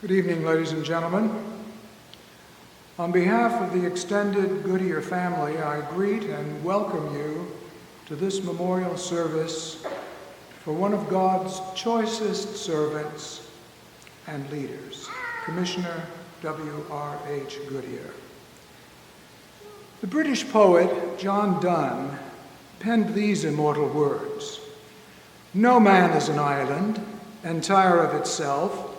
Good evening, ladies and gentlemen. On behalf of the extended Goodier family, I greet and welcome you to this memorial service for one of God's choicest servants and leaders, Commissioner W.R.H. Goodier. The British poet John Donne penned these immortal words: "No man is an island, entire of itself.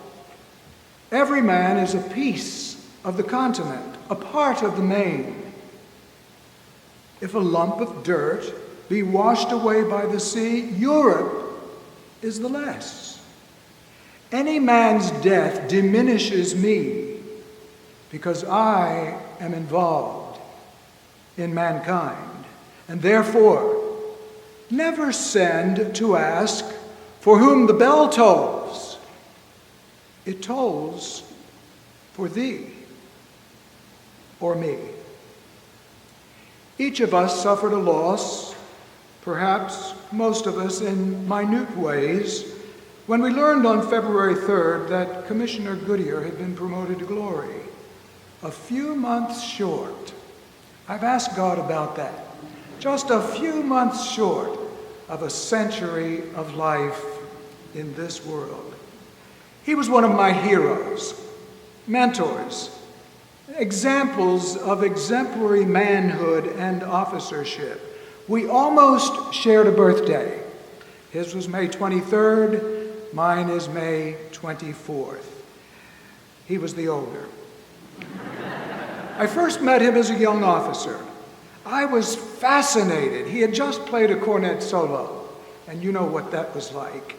Every man is a piece of the continent, a part of the main. If a lump of dirt be washed away by the sea, Europe is the less. Any man's death diminishes me, because I am involved in mankind, and therefore never send to ask for whom the bell tolls. It tolls for thee or me." Each of us suffered a loss, perhaps most of us in minute ways, when we learned on February 3rd that Commissioner Goodier had been promoted to glory, a few months short. I've asked God about that. Just a few months short of a century of life in this world. He was one of my heroes, mentors, examples of exemplary manhood and officership. We almost shared a birthday. His was May 23rd, mine is May 24th. He was the older. I first met him as a young officer. I was fascinated. He had just played a cornet solo, and you know what that was like.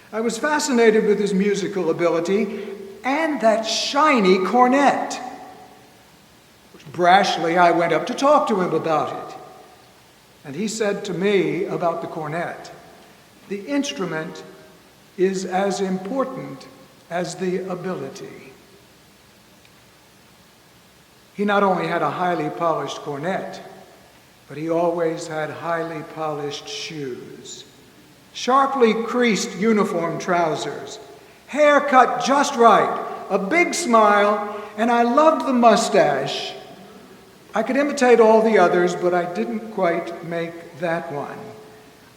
I was fascinated with his musical ability and that shiny cornet. Brashly, I went up to talk to him about it. And he said to me about the cornet, "The instrument is as important as the ability." He not only had a highly polished cornet, but he always had highly polished shoes. Sharply creased uniform trousers, hair cut just right, a big smile, and I loved the mustache. I could imitate all the others, but I didn't quite make that one.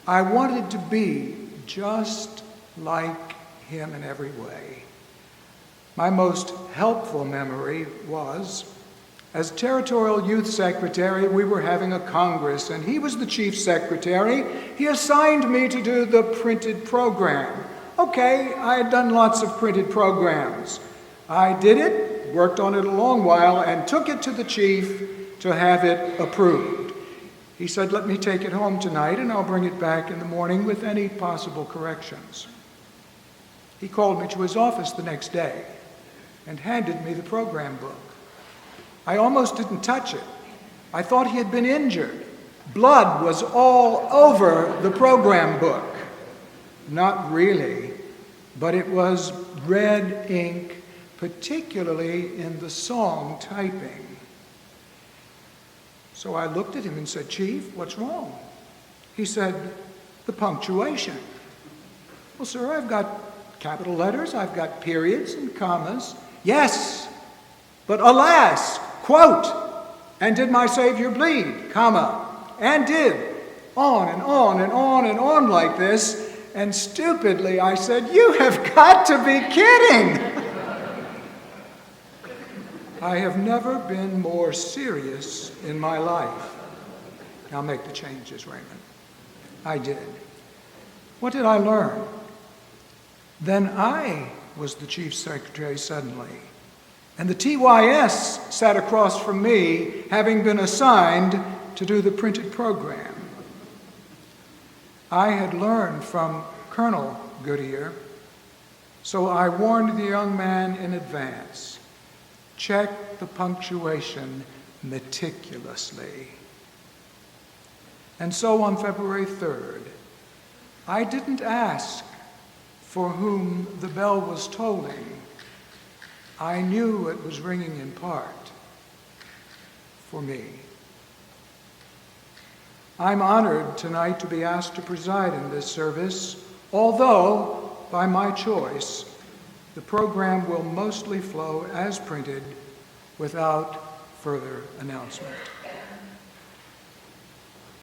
I wanted to be just like him in every way. My most helpful memory was, as Territorial Youth Secretary, we were having a Congress, and he was the Chief Secretary. He assigned me to do the printed program. Okay, I had done lots of printed programs. I did it, worked on it a long while, and took it to the Chief to have it approved. He said, "Let me take it home tonight, and I'll bring it back in the morning with any possible corrections." He called me to his office the next day and handed me the program book. I almost didn't touch it. I thought he had been injured. Blood was all over the program book. Not really, but it was red ink, particularly in the song typing. So I looked at him and said, "Chief, what's wrong?" He said, "The punctuation." "Well, sir, I've got capital letters, I've got periods and commas." "Yes, but alas, quote, and did my Savior bleed, comma, and did, on and on and on and on like this." And stupidly I said, "You have got to be kidding." I have never been more serious in my life. Now make the changes, Raymond. I did. What did I learn? Then I was the Chief Secretary suddenly. And the TYS sat across from me, having been assigned to do the printed program. I had learned from Colonel Goodier, so I warned the young man in advance. Check the punctuation meticulously. And so on February 3rd, I didn't ask for whom the bell was tolling. I knew it was ringing in part for me. I'm honored tonight to be asked to preside in this service, although, by my choice, The program will mostly flow as printed without further announcement.